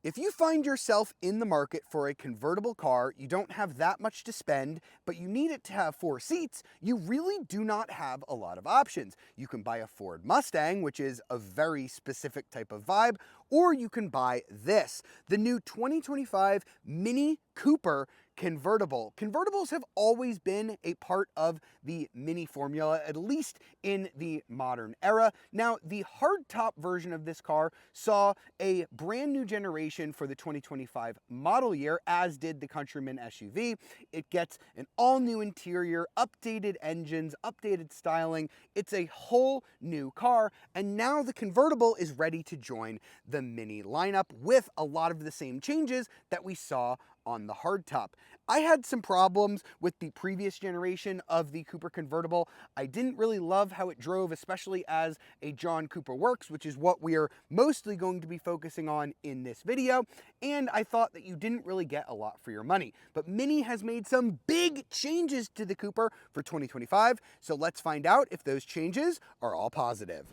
If you find yourself in the market for a convertible car, you don't have that much to spend, but you need it to have 4 seats, you really do not have a lot of options. You can buy a Ford Mustang, which is a very specific type of vibe, or you can buy this, the new 2025 Mini Cooper Convertible. Convertibles have always been a part of the Mini formula, at least in the modern era. Now, the hardtop version of this car saw a brand new generation for the 2025 model year, as did the Countryman SUV. It gets an all-new interior, updated engines, updated styling. It's a whole new car, and now the convertible is ready to join the Mini lineup with a lot of the same changes that we saw on the hardtop. I had some problems with the previous generation of the Cooper convertible. I didn't really love how it drove, especially as a John Cooper Works, which is what we are mostly going to be focusing on in this video. And I thought that you didn't really get a lot for your money. But Mini has made some big changes to the Cooper for 2025. So let's find out if those changes are all positive.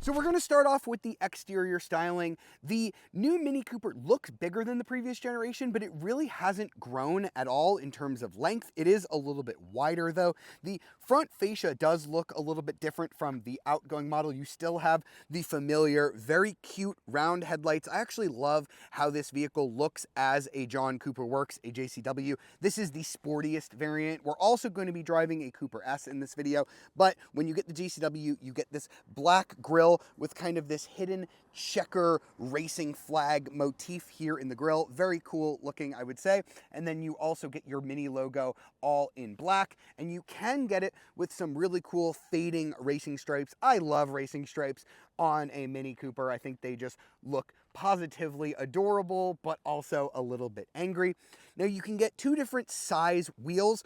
So we're going to start off with the exterior styling. The new Mini Cooper looks bigger than the previous generation, but it really hasn't grown at all in terms of length. It is a little bit wider though. The front fascia does look a little bit different from the outgoing model. You still have the familiar, very cute round headlights. I actually love how this vehicle looks as a John Cooper Works, a JCW. This is the sportiest variant. We're also going to be driving a Cooper S in this video, but when you get the JCW, you get this black grille with kind of this hidden checker racing flag motif here in the grille. Very cool looking, I would say. And then you also get your Mini logo all in black, and you can get it with some really cool fading racing stripes. I love racing stripes on a Mini Cooper. I think they just look positively adorable, but also a little bit angry. Now you can get 2 different size wheels.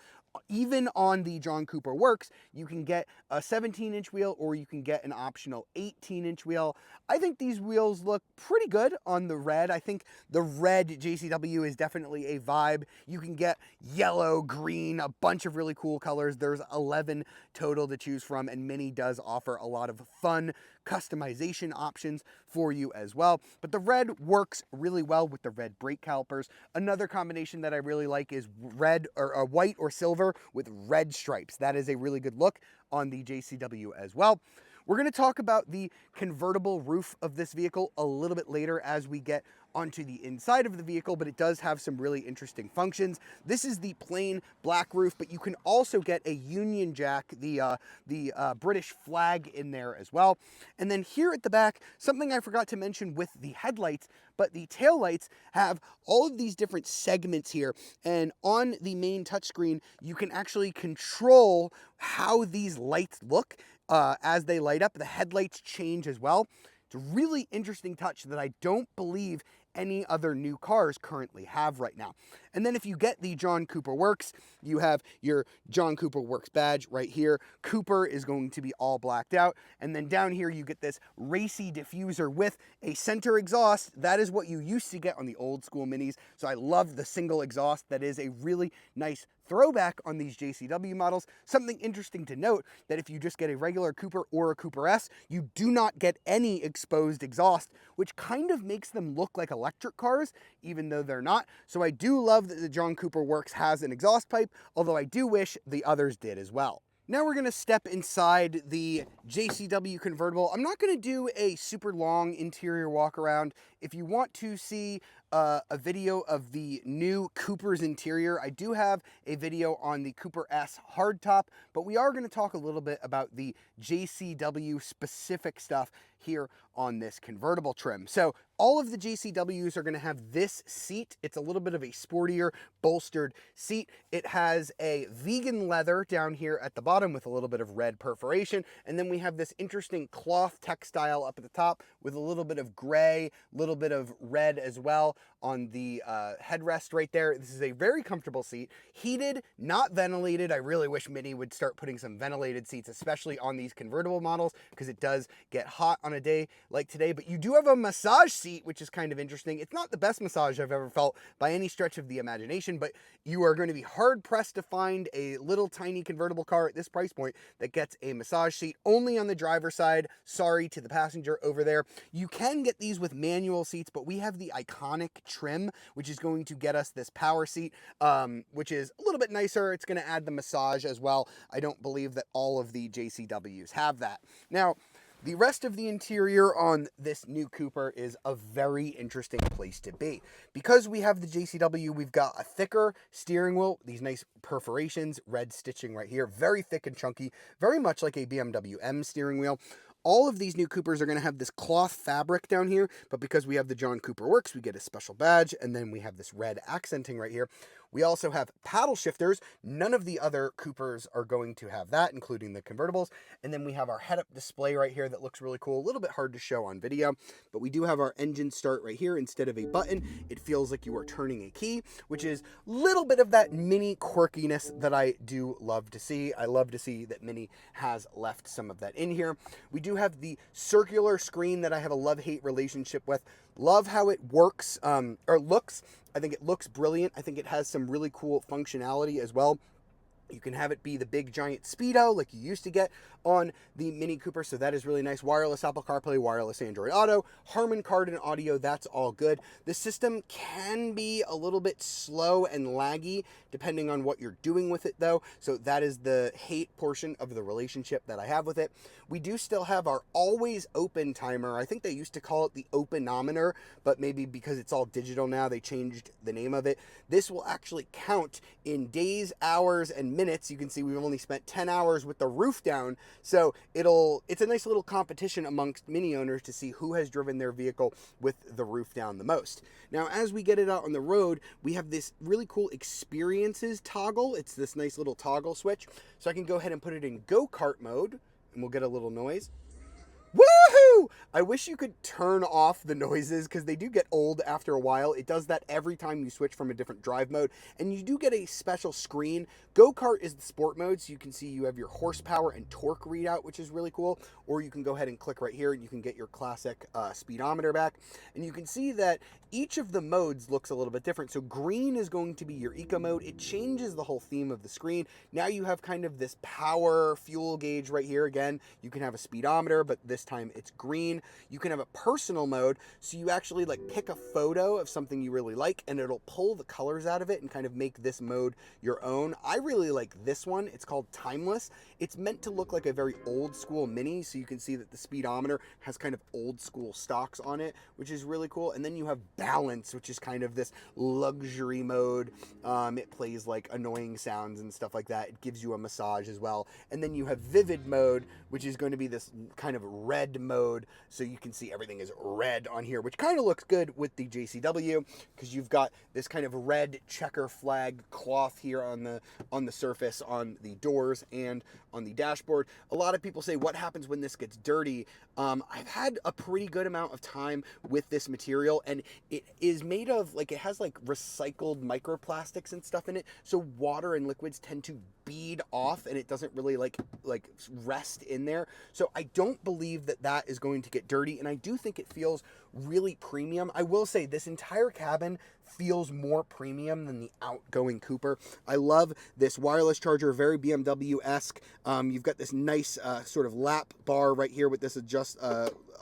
Even on the John Cooper Works, you can get a 17-inch wheel or you can get an optional 18-inch wheel. I think these wheels look pretty good on the red. I think the red JCW is definitely a vibe. You can get yellow, green, a bunch of really cool colors. There's 11 total to choose from, and Mini does offer a lot of fun customization options for you as well. But the red works really well with the red brake calipers. Another combination that I really like is red or white or silver with red stripes. That is a really good look on the JCW as well. We're going to talk about the convertible roof of this vehicle a little bit later as we get onto the inside of the vehicle, but it does have some really interesting functions. This is the plain black roof, but you can also get a Union Jack, the British flag in there as well. And then here at the back, something I forgot to mention with the headlights, but the taillights have all of these different segments here. And on the main touchscreen, you can actually control how these lights look as they light up. The headlights change as well. It's a really interesting touch that I don't believe any other new cars currently have right now. And then if you get the John Cooper Works, you have your John Cooper Works badge right here. Cooper is going to be all blacked out. And then down here you get this racy diffuser with a center exhaust. That is what you used to get on the old school Minis. So I love the single exhaust. That is a really nice throwback on these JCW models. Something interesting to note, that if you just get a regular Cooper or a Cooper S, you do not get any exposed exhaust, which kind of makes them look like electric cars, even though they're not. So I do love that the John Cooper Works has an exhaust pipe, although I do wish the others did as well. Now we're going to step inside the JCW convertible. I'm not going to do a super long interior walk around. If you want to see a video of the new Cooper's interior, I do have a video on the Cooper S hardtop, but we are going to talk a little bit about the JCW specific stuff here on this convertible trim. So all of the JCWs are going to have this seat. It's a little bit of a sportier, bolstered seat. It has a vegan leather down here at the bottom with a little bit of red perforation. And then we have this interesting cloth textile up at the top with a little bit of gray, little bit of red as well. on the headrest right there. This is a very comfortable seat, heated, not ventilated. I really wish Mini would start putting some ventilated seats, especially on these convertible models, because it does get hot on a day like today. But you do have a massage seat, which is kind of interesting. It's not the best massage I've ever felt by any stretch of the imagination, but you are going to be hard pressed to find a little tiny convertible car at this price point that gets a massage seat. Only on the driver's side. Sorry to the passenger over there. You can get these with manual seats, but we have the iconic trim, which is going to get us this power seat, which is a little bit nicer. It's going to add the massage as well. I don't believe that all of the JCWs have that. Now, the rest of the interior on this new Cooper is a very interesting place to be. Because we have the JCW, we've got a thicker steering wheel, these nice perforations, red stitching right here, very thick and chunky, very much like a BMW M steering wheel. All of these new Coopers are going to have this cloth fabric down here, but because we have the John Cooper Works, we get a special badge, and then we have this red accenting right here. We also have paddle shifters. None of the other Coopers are going to have that, including the convertibles. And then we have our head-up display right here that looks really cool. A little bit hard to show on video, but we do have our engine start right here. Instead of a button, it feels like you are turning a key, which is a little bit of that Mini quirkiness that I do love to see. I love to see that Mini has left some of that in here. We do have the circular screen that I have a love-hate relationship with. Love how it works, or looks. I think it looks brilliant. I think it has some really cool functionality as well. You can have it be the big giant speedo like you used to get on the Mini Cooper, so that is really nice. Wireless Apple CarPlay, wireless Android Auto, Harman Kardon audio, that's all good. The system can be a little bit slow and laggy depending on what you're doing with it though, so that is the hate portion of the relationship that I have with it. We do still have our always open timer. I think they used to call it the openometer, but maybe because it's all digital now, they changed the name of it. This will actually count in days, hours, and minutes. You can see we've only spent 10 hours with the roof down, so it's a nice little competition amongst Mini owners to see who has driven their vehicle with the roof down the most. Now, as we get it out on the road, we have this really cool experiences toggle. It's this nice little toggle switch, so I can go ahead and put it in go-kart mode, and we'll get a little noise. Woohoo! I wish you could turn off the noises because they do get old after a while. It does that every time you switch from a different drive mode, and you do get a special screen. Go-kart is the sport mode, so you can see you have your horsepower and torque readout, which is really cool, or you can go ahead and click right here and you can get your classic speedometer back, and you can see that each of the modes looks a little bit different. So green is going to be your eco mode. It changes the whole theme of the screen. Now you have kind of this power fuel gauge right here. Again, you can have a speedometer, but this time it's green. You can have a personal mode, so you actually like pick a photo of something you really like and it'll pull the colors out of it and kind of make this mode your own. I really like this one. It's called Timeless. It's meant to look like a very old school Mini, so you can see that the speedometer has kind of old school stocks on it, which is really cool. And then you have Balance, which is kind of this luxury mode. It plays like annoying sounds and stuff like that. It gives you a massage as well. And then you have Vivid mode, which is going to be this kind of red mode, so you can see everything is red on here, which kind of looks good with the JCW because you've got this kind of red checker flag cloth here on the surface, on the doors and on the dashboard. A lot of people say, what happens when this gets dirty? I've had a pretty good amount of time with this material, and it is made of, like, it has like recycled microplastics and stuff in it, so water and liquids tend to bead off and it doesn't really like rest in there. So I don't believe that that is going to get dirty, and I do think it feels really premium. I will say this entire cabin feels more premium than the outgoing Cooper. I love this wireless charger, very BMW-esque. You've got this nice sort of lap bar right here with this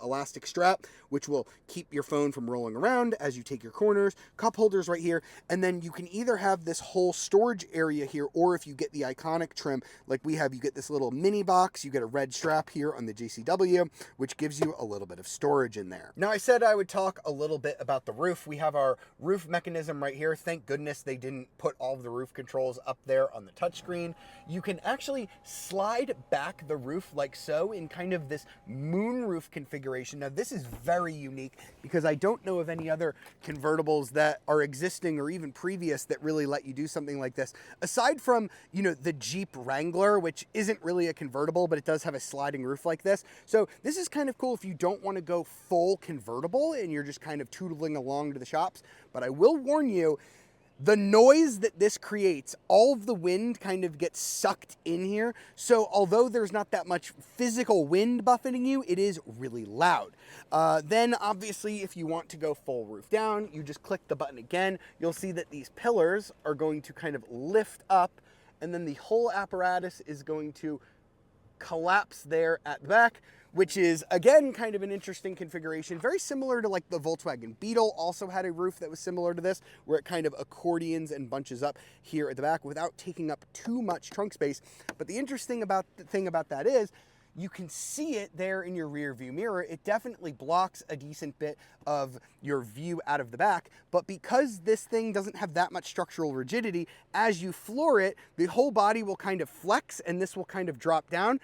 elastic strap, which will keep your phone from rolling around as you take your corners. Cup holders right here, and then you can either have this whole storage area here, or if you get the iconic trim like we have, you get this little mini box. You get a red strap here on the JCW, which gives you a little bit of storage in there. Now, I said I would talk a little bit about the roof. We have our roof mechanism right here. Thank goodness they didn't put all of the roof controls up there on the touchscreen. You can actually slide back the roof like so in kind of this moonroof configuration configuration. Now this is very unique because I don't know of any other convertibles that are existing or even previous that really let you do something like this. Aside from, you know, the Jeep Wrangler, which isn't really a convertible, but it does have a sliding roof like this. So this is kind of cool if you don't want to go full convertible and you're just kind of tootling along to the shops. But I will warn you, the noise that this creates, all of the wind kind of gets sucked in here. So although there's not that much physical wind buffeting you, it is really loud. Then obviously, if you want to go full roof down, you just click the button again. You'll see that these pillars are going to kind of lift up, and then the whole apparatus is going to collapse there at the back, which is, again, kind of an interesting configuration. Very similar to like the Volkswagen Beetle also had a roof that was similar to this, where it kind of accordions and bunches up here at the back without taking up too much trunk space. But the interesting thing about that is, you can see it there in your rear view mirror. It definitely blocks a decent bit of your view out of the back, but because this thing doesn't have that much structural rigidity, as you floor it, the whole body will kind of flex and this will kind of drop down,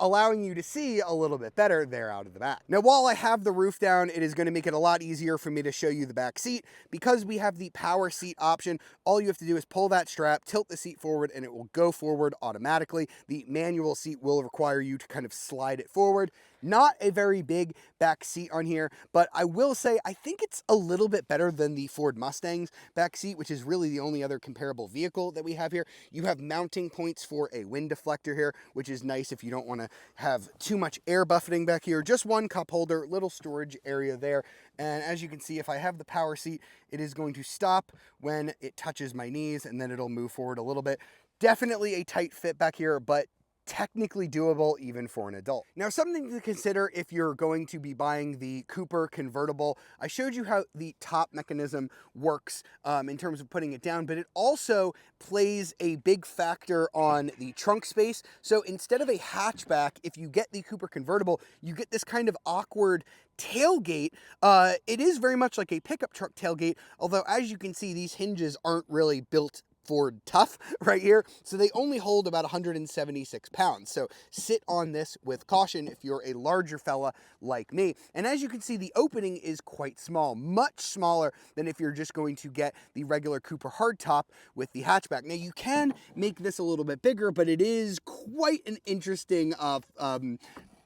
allowing you to see a little bit better there out of the back. Now, while I have the roof down, it is going to make it a lot easier for me to show you the back seat. Because we have the power seat option, all you have to do is pull that strap, tilt the seat forward, and it will go forward automatically. The manual seat will require you to kind of slide it forward. Not a very big back seat on here, but I will say I think it's a little bit better than the Ford Mustang's back seat, which is really the only other comparable vehicle that we have here. You have mounting points for a wind deflector here, which is nice if you don't want to have too much air buffeting back here. Just one cup holder, little storage area there. And as you can see, if I have the power seat, it is going to stop when it touches my knees, and then it'll move forward a little bit. Definitely a tight fit back here, but technically doable even for an adult. Now, something to consider if you're going to be buying the Cooper convertible, I showed you how the top mechanism works in terms of putting it down, but it also plays a big factor on the trunk space. So instead of a hatchback, if you get the Cooper convertible, you get this kind of awkward tailgate. It is very much like a pickup truck tailgate, although as you can see, these hinges aren't really built Ford tough right here, so they only hold about 176 pounds. So sit on this with caution if you're a larger fella like me. And as you can see, the opening is quite small, much smaller than if you're just going to get the regular Cooper Hardtop with the hatchback. Now you can make this a little bit bigger, but it is quite an interesting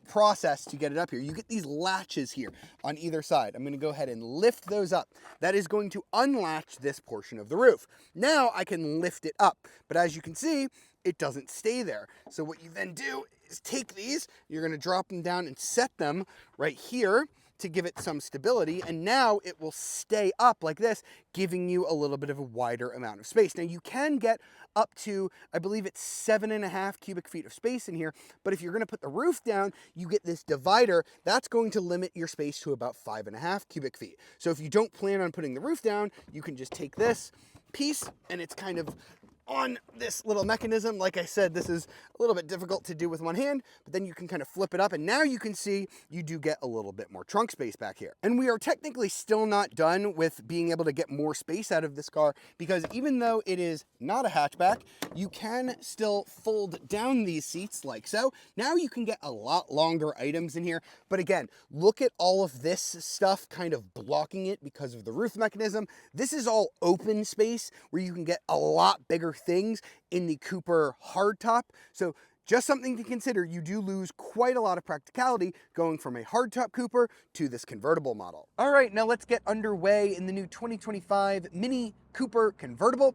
process to get it up here. You get these latches here on either side. I'm going to go ahead and lift those up. That is going to unlatch this portion of the roof. Now I can lift it up, but as you can see, it doesn't stay there. So what you then do is take these, you're going to drop them down and set them right here to give it some stability, and now it will stay up like this, giving you a little bit of a wider amount of space. Now you can get up to, I believe it's 7.5 cubic feet of space in here, but if you're going to put the roof down, you get this divider, that's going to limit your space to about 5.5 cubic feet. So if you don't plan on putting the roof down, you can just take this piece, and it's kind of on this little mechanism. Like I said, this is a little bit difficult to do with one hand, but then you can kind of flip it up, and now you can see you do get a little bit more trunk space back here. And we are technically still not done with being able to get more space out of this car, because even though it is not a hatchback, you can still fold down these seats like so. Now you can get a lot longer items in here, but again, look at all of this stuff kind of blocking it because of the roof mechanism. This is all open space where you can get a lot bigger things in the Cooper Hardtop. So just something to consider. You do lose quite a lot of practicality going from a hardtop Cooper to this convertible model. All right, now let's get underway in the new 2025 Mini Cooper convertible.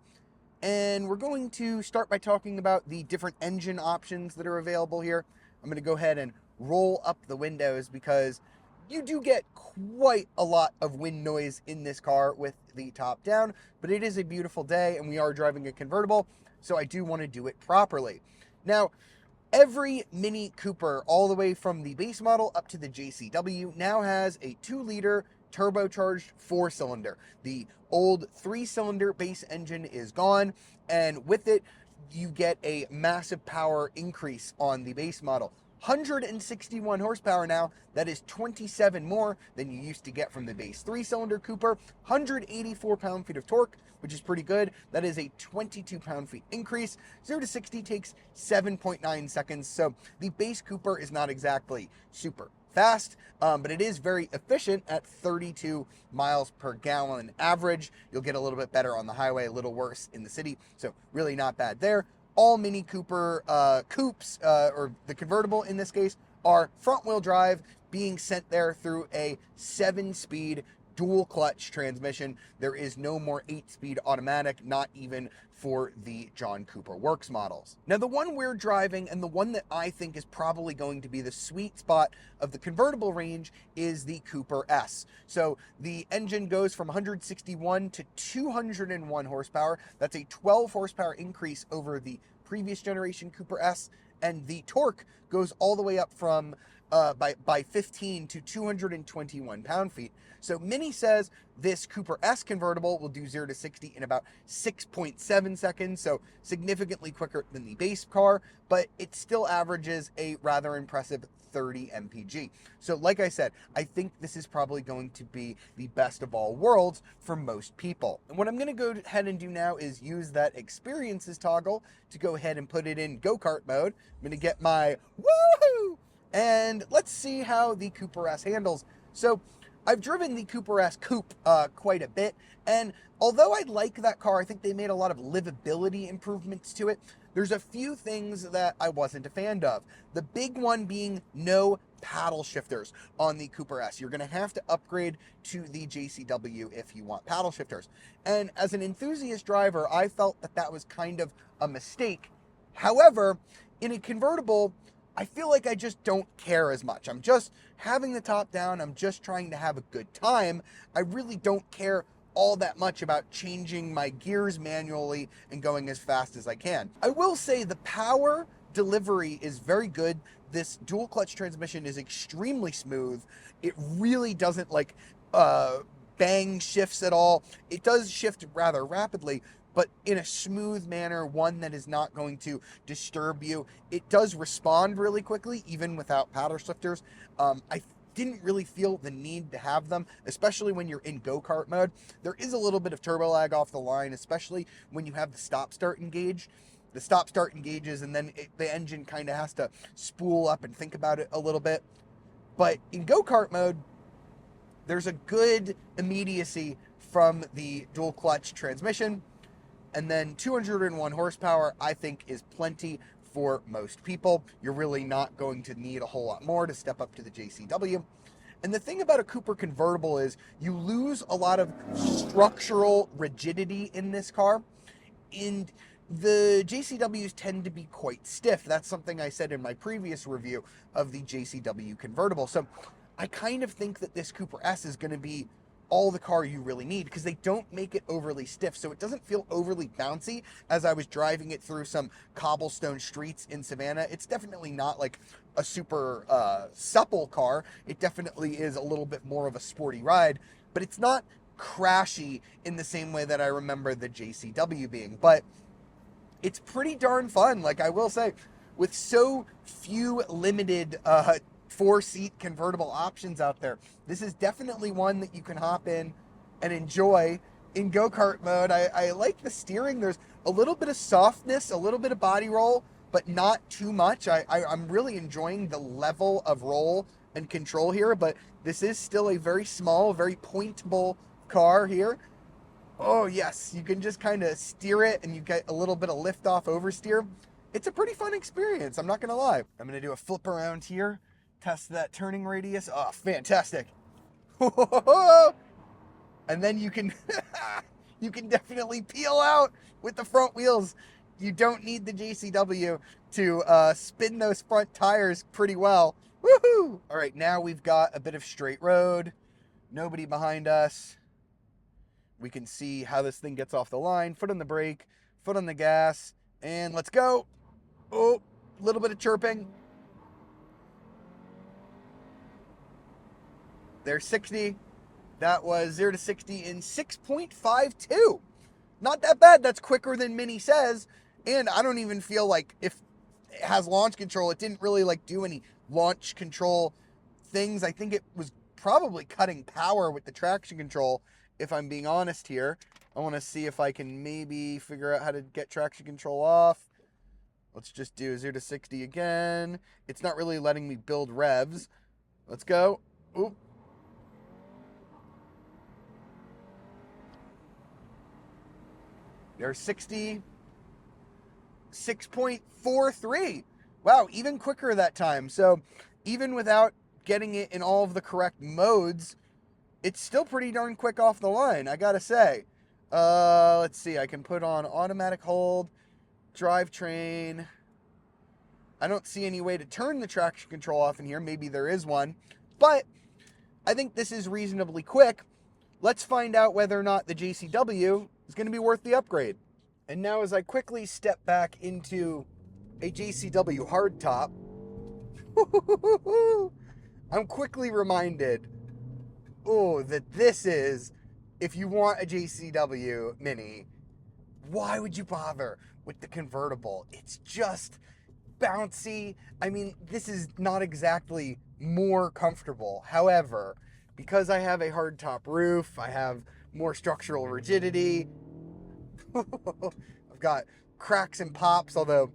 And we're going to start by talking about the different engine options that are available here. I'm going to go ahead and roll up the windows because you do get quite a lot of wind noise in this car with the top down, but it is a beautiful day and we are driving a convertible, so I do want to do it properly. Now, every Mini Cooper, all the way from the base model up to the JCW, now has a 2-liter turbocharged 4-cylinder. The old 3-cylinder base engine is gone, and with it, you get a massive power increase on the base model. 161 horsepower now. That is 27 more than you used to get from the base 3-cylinder Cooper. 184 pound-feet of torque, which is pretty good. That is a 22 pound-feet increase. 0 to 60 takes 7.9 seconds. So the base Cooper is not exactly super fast, but it is very efficient at 32 miles per gallon average. You'll get a little bit better on the highway, a little worse in the city, so really not bad there. All Mini Cooper coupes, or the convertible in this case, are front-wheel drive, being sent there through a 7-speed dual clutch transmission. There is no more 8-speed automatic, not even for the John Cooper Works models. Now, the one we're driving, and the one that I think is probably going to be the sweet spot of the convertible range, is the Cooper S. So the engine goes from 161 to 201 horsepower. That's a 12 horsepower increase over the previous generation Cooper S, and the torque goes all the way up from by 15 to 221 pound-feet. So Mini says this Cooper S convertible will do 0 to 60 in about 6.7 seconds, so significantly quicker than the base car, but it still averages a rather impressive 30 mpg. So like I said, I think this is probably going to be the best of all worlds for most people. And what I'm going to go ahead and do now is use that experiences toggle to go ahead and put it in go-kart mode. I'm going to get my woohoo! And let's see how the Cooper S handles. So I've driven the Cooper S Coupe quite a bit, and although I like that car, I think they made a lot of livability improvements to it. There's a few things that I wasn't a fan of. The big one being no paddle shifters on the Cooper S. You're going to have to upgrade to the JCW if you want paddle shifters. And as an enthusiast driver, I felt that that was kind of a mistake. However, in a convertible, I feel like I just don't care as much. I'm just having the top down. I'm just trying to have a good time. I really don't care all that much about changing my gears manually and going as fast as I can. I will say the power delivery is very good. This dual clutch transmission is extremely smooth. It really doesn't like bang shifts at all. It does shift rather rapidly, but in a smooth manner, one that is not going to disturb you. It does respond really quickly, even without paddle shifters. I didn't really feel the need to have them, especially when you're in go-kart mode. There is a little bit of turbo lag off the line, especially when you have the stop-start engage. The stop-start engages, and then the engine kind of has to spool up and think about it a little bit. But in go-kart mode, there's a good immediacy from the dual clutch transmission. And then 201 horsepower, I think, is plenty for most people. You're really not going to need a whole lot more to step up to the JCW. And the thing about a Cooper convertible is you lose a lot of structural rigidity in this car. And the JCWs tend to be quite stiff. That's something I said in my previous review of the JCW convertible. So I kind of think that this Cooper S is going to be all the car you really need, because they don't make it overly stiff, so it doesn't feel overly bouncy. As I was driving it through some cobblestone streets in Savannah, it's definitely not like a super supple car. It definitely is a little bit more of a sporty ride, but it's not crashy in the same way that I remember the JCW being. But it's pretty darn fun. Like, I will say, with so few limited 4-seat convertible options out there, this is definitely one that you can hop in and enjoy in go-kart mode. I like the steering. There's a little bit of softness, a little bit of body roll, but not too much. I'm really enjoying the level of roll and control here, but this is still a very small, very pointable car here. Oh yes, you can just kind of steer it, and you get a little bit of lift off oversteer. It's a pretty fun experience, I'm not gonna lie. I'm gonna do a flip around here, test that turning radius. Oh, fantastic. And then you can you can definitely peel out with the front wheels. You don't need the JCW to spin those front tires pretty well. Woohoo! All right, now we've got a bit of straight road, nobody behind us. We can see how this thing gets off the line. Foot on the brake, foot on the gas, and let's go. Oh, a little bit of chirping. There's 60. That was 0 to 60 in 6.52. Not that bad. That's quicker than Mini says. And I don't even feel like, if it has launch control, it didn't really like do any launch control things. I think it was probably cutting power with the traction control, if I'm being honest here. I want to see if I can maybe figure out how to get traction control off. Let's just do 0 to 60 again. It's not really letting me build revs. Let's go. Oop. There's 66.43. Wow, even quicker that time. So even without getting it in all of the correct modes, it's still pretty darn quick off the line, I gotta say. Let's see, I can put on automatic hold, drivetrain. I don't see any way to turn the traction control off in here. Maybe there is one, but I think this is reasonably quick. Let's find out whether or not the JCW is going to be worth the upgrade. And now as I quickly step back into a JCW hardtop, I'm quickly reminded, that this is, if you want a JCW Mini, why would you bother with the convertible? It's just bouncy. I mean, this is not exactly more comfortable. However, because I have a hardtop roof, I have more structural rigidity. I've got cracks and pops, although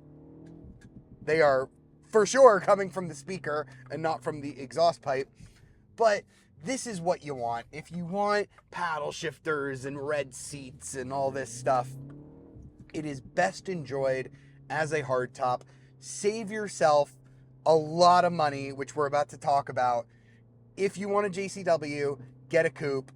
they are for sure coming from the speaker and not from the exhaust pipe. But this is what you want. If you want paddle shifters and red seats and all this stuff, it is best enjoyed as a hardtop. Save yourself a lot of money, which we're about to talk about. If you want a JCW, get a coupe.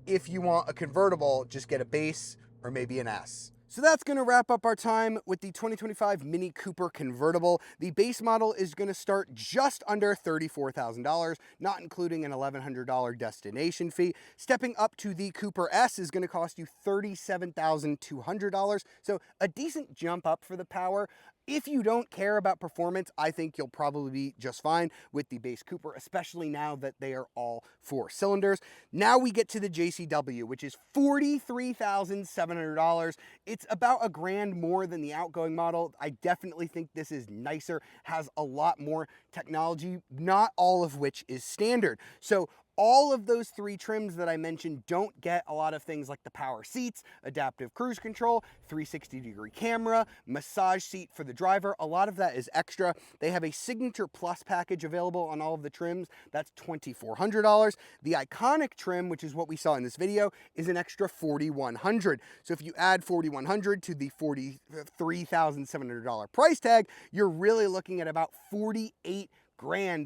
If you want a convertible, just get a base or maybe an S. So that's going to wrap up our time with the 2025 Mini Cooper convertible. The base model is going to start just under $34,000, not including an $1,100 destination fee. Stepping up to the Cooper S is going to cost you $37,200, so a decent jump up for the power. If you don't care about performance, I think you'll probably be just fine with the base Cooper, especially now that they are all 4 cylinders. Now we get to the JCW, which is $43,700. It's about $1,000 more than the outgoing model. I definitely think this is nicer, has a lot more technology, not all of which is standard. So all of those 3 trims that I mentioned don't get a lot of things like the power seats, adaptive cruise control, 360-degree camera, massage seat for the driver. A lot of that is extra. They have a Signature Plus package available on all of the trims. That's $2,400. The Iconic trim, which is what we saw in this video, is an extra $4,100. So if you add $4,100 to the $43,700 price tag, you're really looking at about $48,000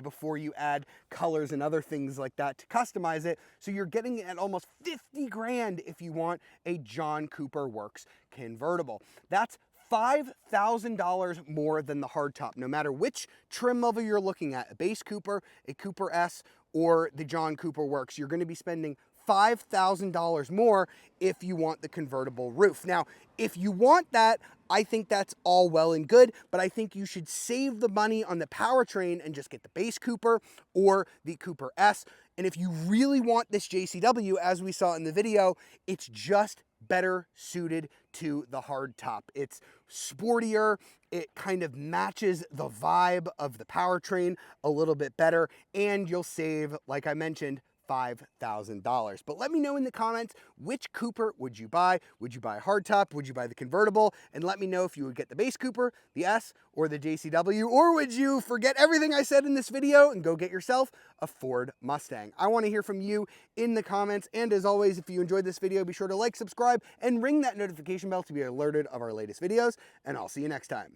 before you add colors and other things like that to customize it. So you're getting it at almost $50,000 if you want a John Cooper Works convertible. That's $5,000 more than the hardtop, no matter which trim level you're looking at, a base Cooper, a Cooper S, or the John Cooper Works. You're going to be spending $5,000 more if you want the convertible roof. Now, if you want that, I think that's all well and good, but I think you should save the money on the powertrain and just get the base Cooper or the Cooper S. And if you really want this JCW, as we saw in the video, it's just better suited to the hardtop. It's sportier, it kind of matches the vibe of the powertrain a little bit better, and you'll save, like I mentioned, $5,000. But let me know in the comments, which Cooper would you buy? Would you buy a hardtop? Would you buy the convertible? And let me know if you would get the base Cooper, the S, or the JCW, or would you forget everything I said in this video and go get yourself a Ford Mustang? I want to hear from you in the comments. And as always, if you enjoyed this video, be sure to like, subscribe, and ring that notification bell to be alerted of our latest videos. And I'll see you next time.